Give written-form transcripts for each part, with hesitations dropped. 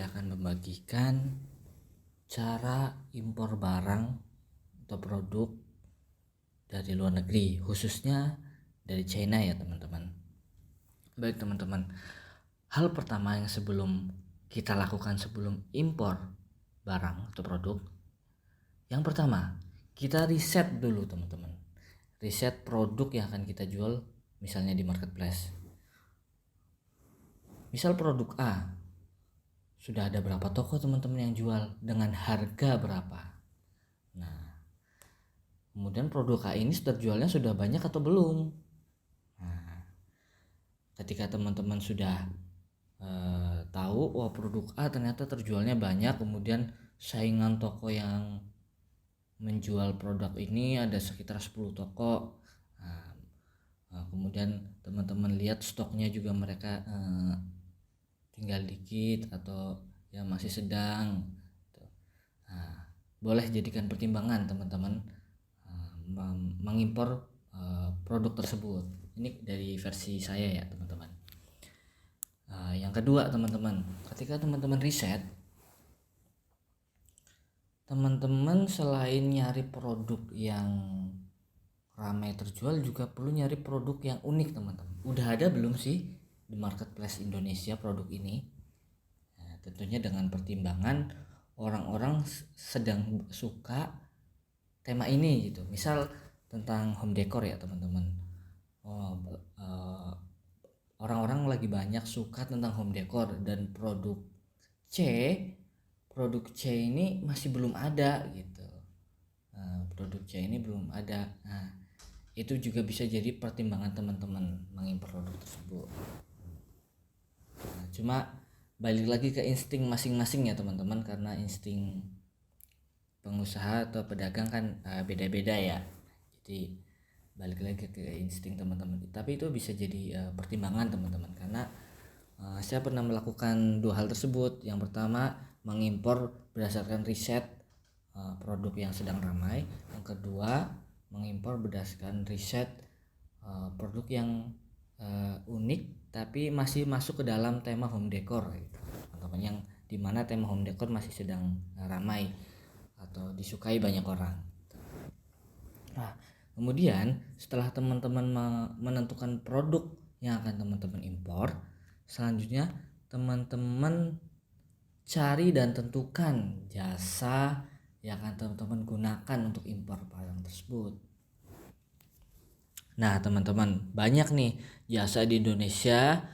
saya akan membagikan cara impor barang atau produk dari luar negeri, khususnya dari China ya teman-teman. Baik teman-teman, hal pertama yang sebelum kita lakukan sebelum impor barang atau produk, yang pertama kita riset dulu teman-teman. Riset produk yang akan kita jual misalnya di marketplace. Misal produk A, sudah ada berapa toko teman-teman yang jual dengan harga berapa. Nah, kemudian produk A ini terjualnya sudah banyak atau belum. Nah, ketika teman-teman sudah tahu, wah produk A ternyata terjualnya banyak, kemudian saingan toko yang menjual produk ini ada sekitar 10 toko. Kemudian teman-teman lihat stoknya juga mereka tinggal dikit atau ya masih sedang. Nah, boleh jadikan pertimbangan teman-teman mengimpor produk tersebut. Ini dari versi saya ya teman-teman. Yang kedua teman-teman, ketika teman-teman riset, teman-teman selain nyari produk yang ramai terjual juga perlu nyari produk yang unik teman-teman. Udah ada belum sih di marketplace Indonesia produk ini? Nah, tentunya dengan pertimbangan orang-orang sedang suka tema ini gitu. Misal tentang home decor ya teman-teman. Orang-orang lagi banyak suka tentang home decor dan produk C ini masih belum ada gitu. Produk C ini belum ada. Nah, itu juga bisa jadi pertimbangan teman-teman mengimpor produk tersebut. Nah, cuma balik lagi ke insting masing-masing ya teman-teman, karena insting pengusaha atau pedagang kan beda-beda ya. Jadi balik lagi ke insting teman-teman. Tapi itu bisa jadi pertimbangan teman-teman, karena saya pernah melakukan dua hal tersebut. Yang pertama, mengimpor berdasarkan riset produk yang sedang ramai. Yang kedua, mengimpor berdasarkan riset produk yang unik tapi masih masuk ke dalam tema home decor gitu. Teman-teman, yang dimana tema home decor masih sedang ramai atau disukai banyak orang. Nah, kemudian setelah teman-teman menentukan produk yang akan teman-teman impor, selanjutnya teman-teman cari dan tentukan jasa yang akan teman-teman gunakan untuk impor barang tersebut. Nah teman-teman, banyak nih jasa di Indonesia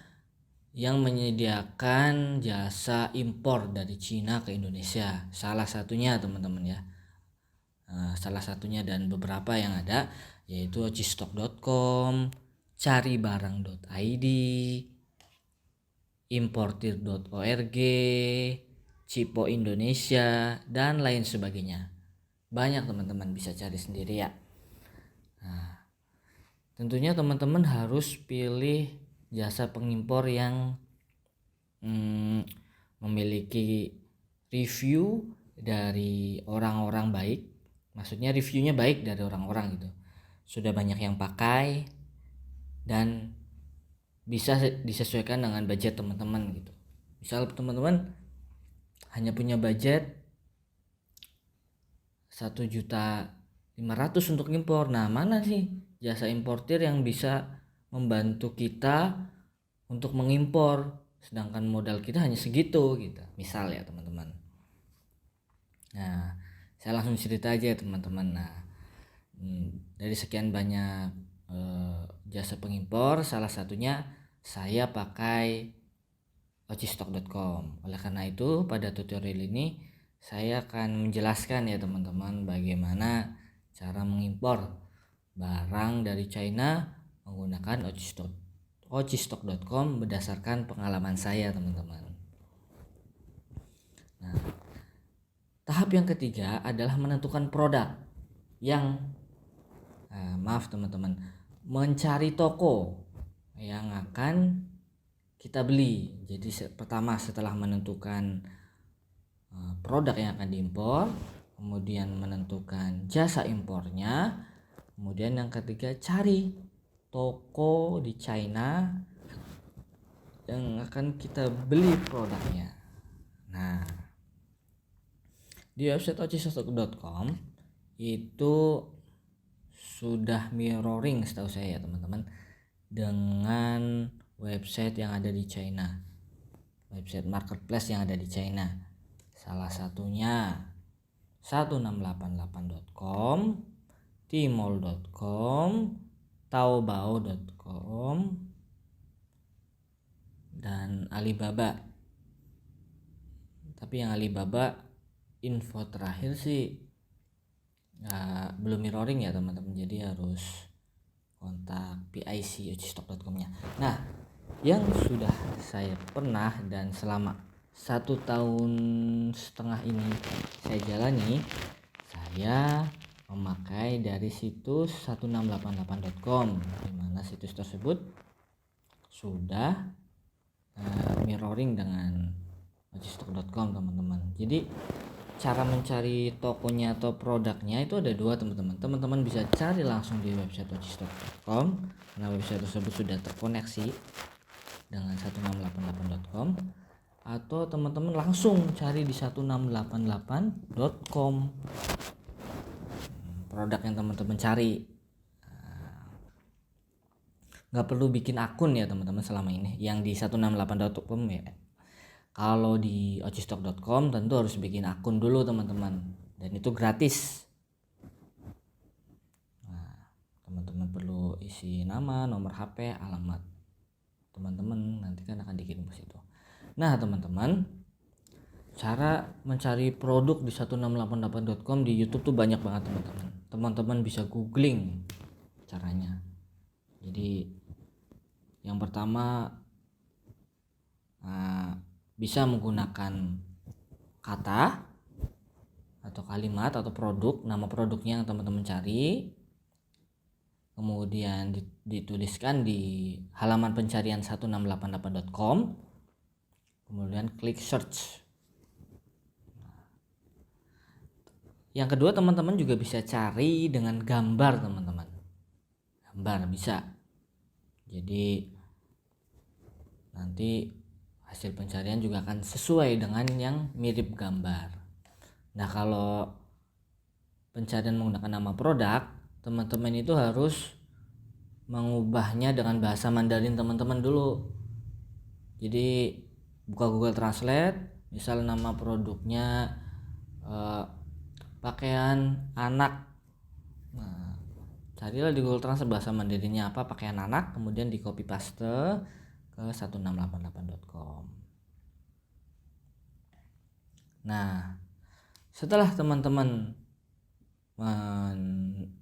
yang menyediakan jasa impor dari Cina ke Indonesia. Salah satunya teman-teman ya, salah satunya dan beberapa yang ada yaitu ojistok.com, caribarang.id, importir.org, Cipo Indonesia, dan lain sebagainya. Banyak teman-teman, bisa cari sendiri ya. Nah, tentunya teman-teman harus pilih jasa pengimpor yang memiliki review dari orang-orang baik. Maksudnya reviewnya baik dari orang-orang gitu. Sudah banyak yang pakai dan bisa disesuaikan dengan budget teman-teman gitu. Misal teman-teman hanya punya budget 1.500.000 untuk impor. Nah, mana sih jasa importir yang bisa membantu kita untuk mengimpor sedangkan modal kita hanya segitu gitu. Misal ya teman-teman. Nah, saya langsung cerita aja ya teman-teman. Nah, dari sekian banyak jasa pengimpor, salah satunya saya pakai ojistok.com. Oleh karena itu, pada tutorial ini saya akan menjelaskan ya teman-teman bagaimana cara mengimpor barang dari China menggunakan ojistok.com berdasarkan pengalaman saya teman-teman. Nah, tahap yang ketiga adalah menentukan produk yang maaf teman-teman, mencari toko yang akan kita beli. Jadi pertama setelah menentukan produk yang akan diimpor, kemudian menentukan jasa impornya, kemudian yang ketiga cari toko di China yang akan kita beli produknya. Nah, di website ochistock.com itu sudah mirroring setahu saya ya teman-teman dengan website yang ada di China, website marketplace yang ada di China. Salah satunya 1688.com, Tmall.com, Taobao.com, dan Alibaba. Tapi yang Alibaba info terakhir sih belum mirroring ya teman-teman, jadi harus kontak PIC ochistock.com-nya. Nah, yang sudah saya pernah dan selama 1,5 tahun ini saya jalani, saya memakai dari situs 1688.com, di mana situs tersebut sudah mirroring dengan ochistock.com teman-teman. Jadi cara mencari tokonya atau produknya itu ada dua teman-teman. Teman-teman bisa cari langsung di website ochistock.com karena website tersebut sudah terkoneksi dengan 1688.com, atau teman-teman langsung cari di 1688.com produk yang teman-teman cari. Nggak perlu bikin akun ya teman-teman selama ini yang di 168.com ya. Kalau di ochistock.com tentu harus bikin akun dulu teman-teman, dan itu gratis. Nah, teman-teman perlu isi nama, nomor HP, alamat teman-teman, nanti kan akan dikirim ke situ. Nah teman-teman, cara mencari produk di 1688.com di YouTube tuh banyak banget teman-teman. Teman-teman bisa googling caranya. Jadi yang pertama bisa menggunakan kata atau kalimat atau produk, nama produknya yang teman-teman cari, kemudian dituliskan di halaman pencarian 1688.com, kemudian klik search. Yang kedua, teman-teman juga bisa cari dengan gambar teman-teman. Gambar bisa, jadi nanti hasil pencarian juga akan sesuai dengan yang mirip gambar. Nah, kalau pencarian menggunakan nama produk, teman-teman itu harus mengubahnya dengan bahasa Mandarin teman-teman dulu. Jadi buka Google Translate, misal nama produknya pakaian anak. Nah, carilah di Google Translate bahasa Mandarinnya apa, pakaian anak, kemudian di copy paste ke 1688.com. Nah, setelah teman-teman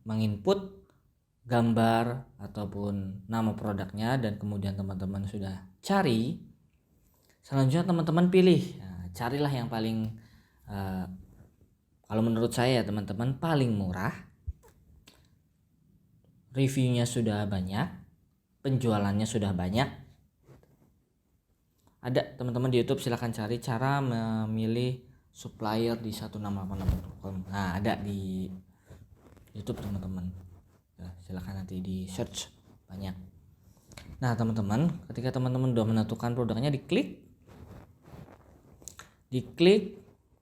menginput gambar ataupun nama produknya dan kemudian teman-teman sudah cari, selanjutnya teman-teman pilih. Nah, carilah yang paling kalau menurut saya teman-teman paling murah, reviewnya sudah banyak, penjualannya sudah banyak. Ada teman-teman di YouTube, silahkan cari cara memilih supplier di 1688.com. Nah, ada di YouTube teman-teman. Ya, silahkan nanti di search, banyak. Nah teman-teman, ketika teman-teman sudah menentukan produknya, diklik,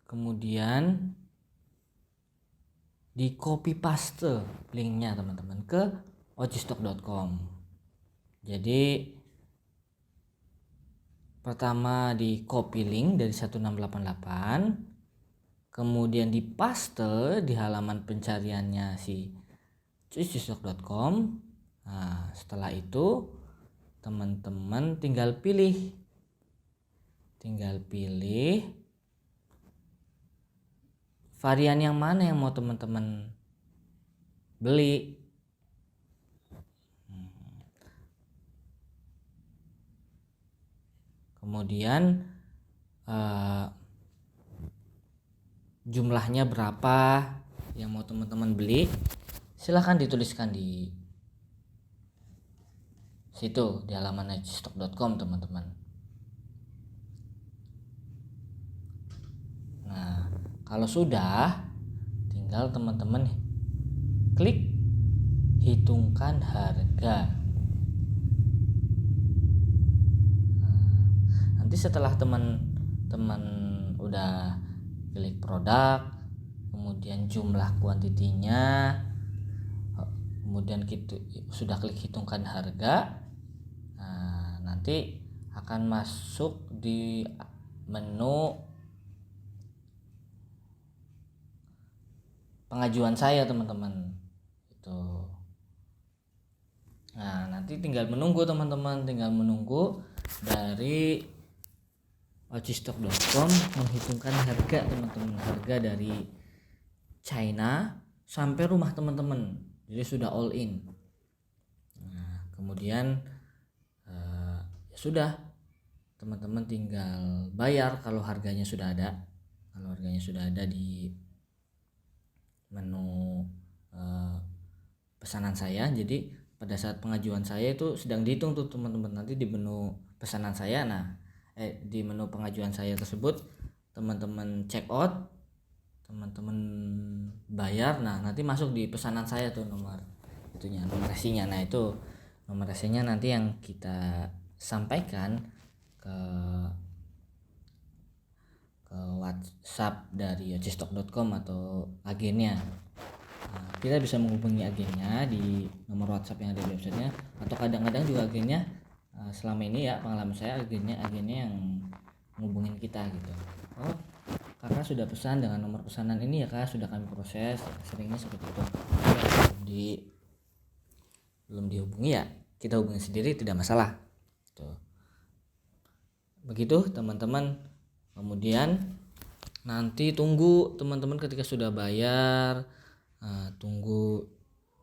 kemudian di copy paste linknya teman-teman ke ochistock.com. Jadi pertama di copy link dari 1688, kemudian di paste di halaman pencariannya si ochistock.com. Nah, setelah itu teman-teman tinggal pilih varian yang mana yang mau teman-teman beli. Kemudian jumlahnya berapa yang mau teman-teman beli, silahkan dituliskan di situ di halaman ochistock.com teman-teman. Nah, kalau sudah, tinggal teman-teman klik hitungkan harga. Nanti setelah teman-teman udah klik produk, kemudian jumlah kuantitinya, kemudian kita sudah klik hitungkan harga. Nah, nanti akan masuk di menu pengajuan saya, teman-teman. Itu. Nah, nanti tinggal menunggu, teman-teman, dari ocistok.com menghitungkan harga, teman-teman, harga dari China sampai rumah teman-teman. Jadi sudah all in. Nah, kemudian ya sudah, teman-teman tinggal bayar kalau harganya sudah ada. Kalau harganya sudah ada di menu pesanan saya. Jadi pada saat pengajuan saya itu sedang dihitung tuh, teman-teman. Nanti di menu pesanan saya, di menu pengajuan saya tersebut teman-teman check out, teman-teman bayar. Nah, nanti masuk di pesanan saya tuh nomor resinya. Nah, itu nomor resinya nanti yang kita sampaikan ke WhatsApp dari ocistok.com atau agennya. Nah, kita bisa menghubungi agennya di nomor WhatsApp yang ada di websitenya, atau kadang-kadang juga agennya, selama ini ya pengalaman saya, agennya yang menghubungin kita gitu. Oh, kakak sudah pesan dengan nomor pesanan ini ya kak, sudah kami proses. Seringnya seperti itu. Belum dihubungi ya kita hubungi sendiri, tidak masalah tuh. Begitu, teman-teman. Kemudian nanti tunggu, teman-teman, ketika sudah bayar, tunggu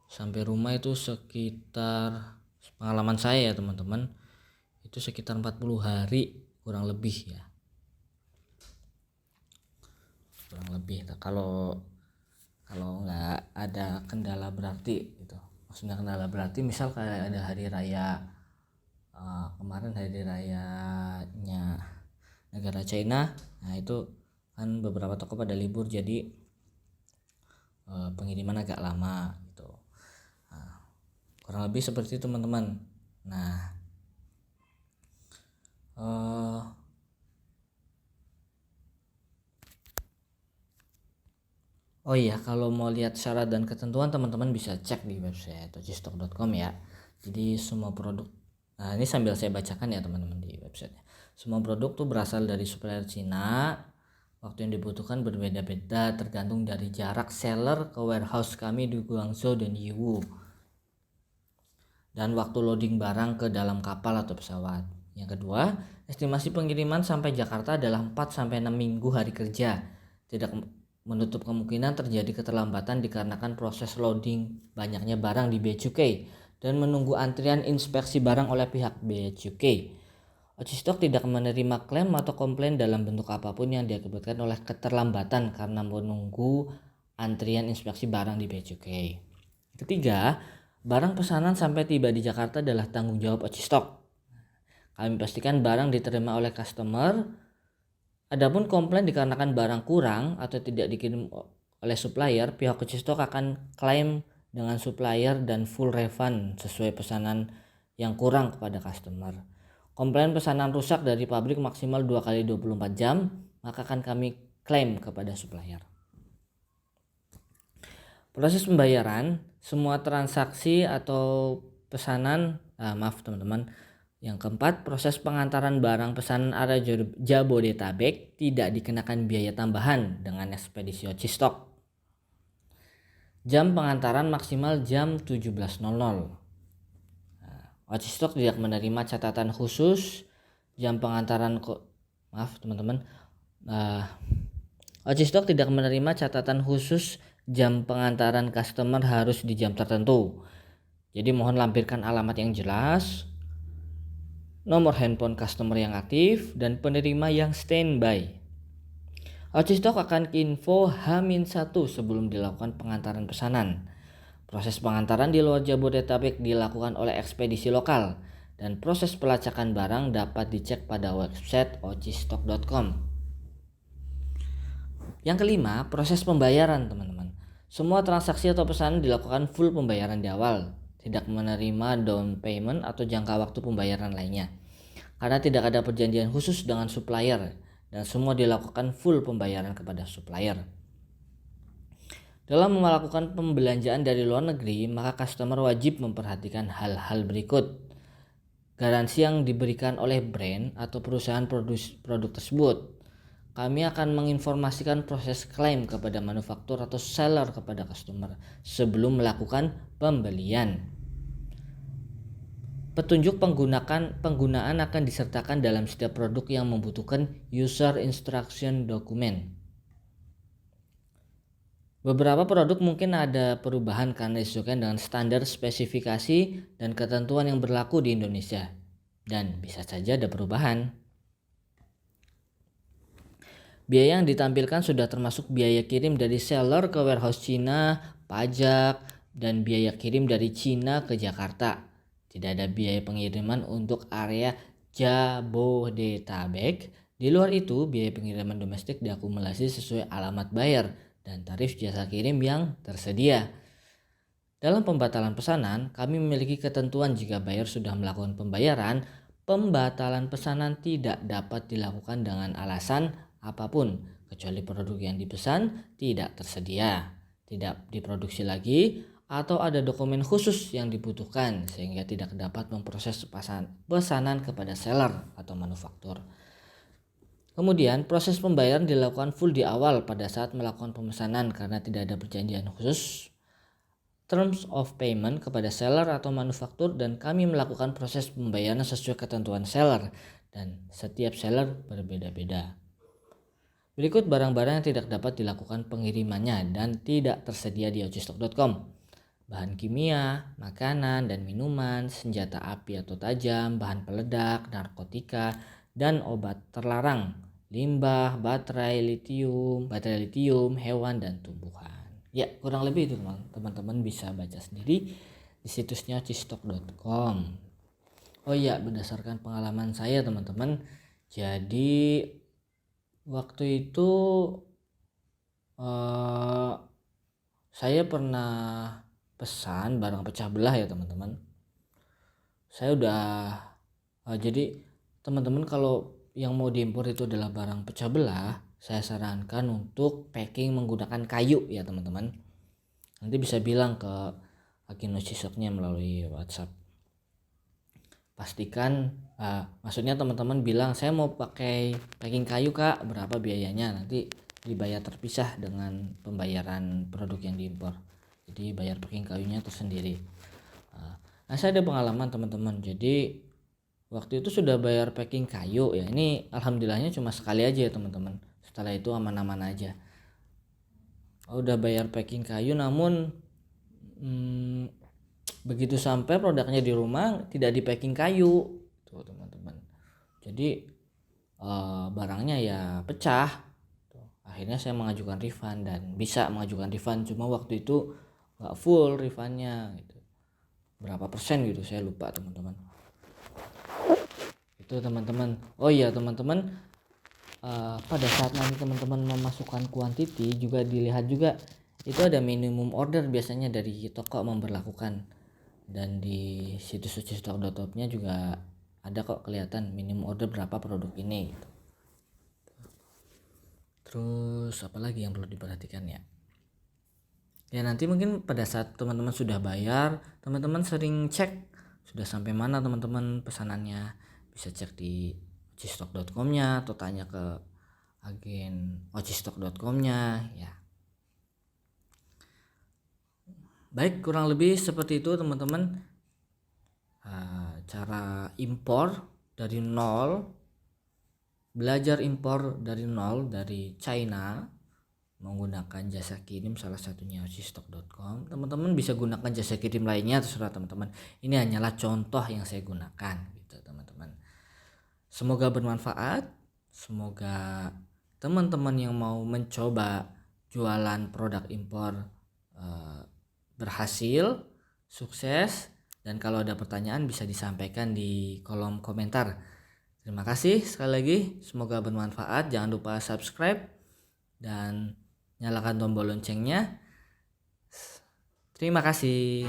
sampai rumah itu sekitar, pengalaman saya ya teman-teman, itu sekitar 40 hari kurang lebih ya. Kurang lebih. Kalau nggak ada kendala berarti gitu. Maksudnya kendala berarti misal kayak ada hari raya, kemarin hari rayanya negara China. Nah, itu kan beberapa toko pada libur, jadi pengiriman agak lama gitu. Nah, kurang lebih seperti itu, teman-teman. Nah, oh iya, kalau mau lihat syarat dan ketentuan, teman-teman bisa cek di website ocistok.com ya. Jadi semua produk, nah ini sambil saya bacakan ya teman-teman di websitenya. Semua produk tuh berasal dari supplier Cina. Waktu yang dibutuhkan berbeda-beda tergantung dari jarak seller ke warehouse kami di Guangzhou dan Yiwu, dan waktu loading barang ke dalam kapal atau pesawat. Yang kedua, estimasi pengiriman sampai Jakarta adalah 4-6 minggu hari kerja. Tidak menutup kemungkinan terjadi keterlambatan dikarenakan proses loading banyaknya barang di Bea Cukai dan menunggu antrian inspeksi barang oleh pihak Bea Cukai. Ocistok tidak menerima klaim atau komplain dalam bentuk apapun yang diakibatkan oleh keterlambatan karena menunggu antrian inspeksi barang di Bea Cukai. Ketiga, barang pesanan sampai tiba di Jakarta adalah tanggung jawab Ocistok. Kami pastikan barang diterima oleh customer. Adapun komplain dikarenakan barang kurang atau tidak dikirim oleh supplier, pihak Ocistok akan klaim dengan supplier dan full refund sesuai pesanan yang kurang kepada customer. Komplain pesanan rusak dari pabrik maksimal 2 kali 24 jam, maka akan kami klaim kepada supplier. Proses pembayaran, semua transaksi atau pesanan, maaf teman-teman. Yang keempat, proses pengantaran barang pesanan area Jabodetabek tidak dikenakan biaya tambahan dengan ekspedisi Ocistok. Jam pengantaran maksimal jam 17.00. Ocistok tidak menerima catatan khusus jam pengantaran Ocistok tidak menerima catatan khusus jam pengantaran customer harus di jam tertentu. Jadi mohon lampirkan alamat yang jelas, nomor handphone customer yang aktif, dan penerima yang standby. Ocistok akan info H-1 sebelum dilakukan pengantaran pesanan. Proses pengantaran di luar Jabodetabek dilakukan oleh ekspedisi lokal, dan proses pelacakan barang dapat dicek pada website ocistok.com. Yang kelima, proses pembayaran, teman-teman. Semua transaksi atau pesanan dilakukan full pembayaran di awal, tidak menerima down payment atau jangka waktu pembayaran lainnya. Karena tidak ada perjanjian khusus dengan supplier, dan semua dilakukan full pembayaran kepada supplier. Dalam melakukan pembelanjaan dari luar negeri, maka customer wajib memperhatikan hal-hal berikut. Garansi yang diberikan oleh brand atau perusahaan produk tersebut. Kami akan menginformasikan proses klaim kepada manufaktur atau seller kepada customer sebelum melakukan pembelian. Petunjuk penggunaan akan disertakan dalam setiap produk yang membutuhkan user instruction document. Beberapa produk mungkin ada perubahan karena disesuaikan dengan standar spesifikasi dan ketentuan yang berlaku di Indonesia. Dan bisa saja ada perubahan. Biaya yang ditampilkan sudah termasuk biaya kirim dari seller ke warehouse Cina, pajak, dan biaya kirim dari Cina ke Jakarta. Tidak ada biaya pengiriman untuk area Jabodetabek. Di luar itu, biaya pengiriman domestik diakumulasi sesuai alamat buyer dan tarif jasa kirim yang tersedia. Dalam pembatalan pesanan, kami memiliki ketentuan jika buyer sudah melakukan pembayaran, pembatalan pesanan tidak dapat dilakukan dengan alasan apapun kecuali produk yang dipesan tidak tersedia, tidak diproduksi lagi, atau ada dokumen khusus yang dibutuhkan sehingga tidak dapat memproses pesanan kepada seller atau manufaktur. Kemudian proses pembayaran dilakukan full di awal pada saat melakukan pemesanan karena tidak ada perjanjian khusus terms of payment kepada seller atau manufaktur, dan kami melakukan proses pembayaran sesuai ketentuan seller dan setiap seller berbeda-beda. Berikut barang-barang yang tidak dapat dilakukan pengirimannya dan tidak tersedia di ojistock.com. Bahan kimia, makanan dan minuman, senjata api atau tajam, bahan peledak, narkotika, dan obat terlarang, limbah, baterai litium, hewan dan tumbuhan. Ya, kurang lebih itu teman-teman bisa baca sendiri di situsnya ojistock.com. Oh iya, berdasarkan pengalaman saya teman-teman, jadi waktu itu saya pernah pesan barang pecah belah ya teman-teman. Saya udah jadi teman-teman kalau yang mau diimpor itu adalah barang pecah belah, saya sarankan untuk packing menggunakan kayu ya teman-teman. Nanti bisa bilang ke agen Ojistocknya melalui WhatsApp. Pastikan maksudnya teman-teman bilang saya mau pakai packing kayu kak, berapa biayanya, nanti dibayar terpisah dengan pembayaran produk yang diimpor. Jadi bayar packing kayunya tersendiri. Nah saya ada pengalaman teman-teman, jadi waktu itu sudah bayar packing kayu ya, ini alhamdulillahnya cuma sekali aja ya teman-teman, setelah itu aman-aman aja. Udah bayar packing kayu, namun begitu sampai produknya di rumah tidak di packing kayu tuh teman-teman, jadi barangnya ya pecah. Akhirnya saya mengajukan refund dan bisa mengajukan refund, cuma waktu itu gak full refundnya gitu, berapa persen gitu saya lupa teman-teman. Itu teman-teman. Oh iya teman-teman, pada saat nanti teman-teman memasukkan kuantiti juga dilihat juga itu ada minimum order biasanya dari toko memberlakukan, dan di situs ojistock.com-nya juga ada kok kelihatan minimum order berapa produk ini gitu. Terus apa lagi yang perlu diperhatikan ya? Ya nanti mungkin pada saat teman-teman sudah bayar, teman-teman sering cek sudah sampai mana teman-teman pesanannya, bisa cek di ojistock.com-nya atau tanya ke agen ojistock.com-nya ya. Baik, kurang lebih seperti itu teman-teman, cara impor dari nol, belajar impor dari nol dari China menggunakan jasa kirim, salah satunya ojistock.com. Teman-teman bisa gunakan jasa kirim lainnya terserah teman-teman, ini hanyalah contoh yang saya gunakan gitu teman-teman. Semoga bermanfaat, semoga teman-teman yang mau mencoba jualan produk impor berhasil, sukses, dan kalau ada pertanyaan bisa disampaikan di kolom komentar. Terima kasih sekali lagi, semoga bermanfaat. Jangan lupa subscribe dan nyalakan tombol loncengnya. Terima kasih.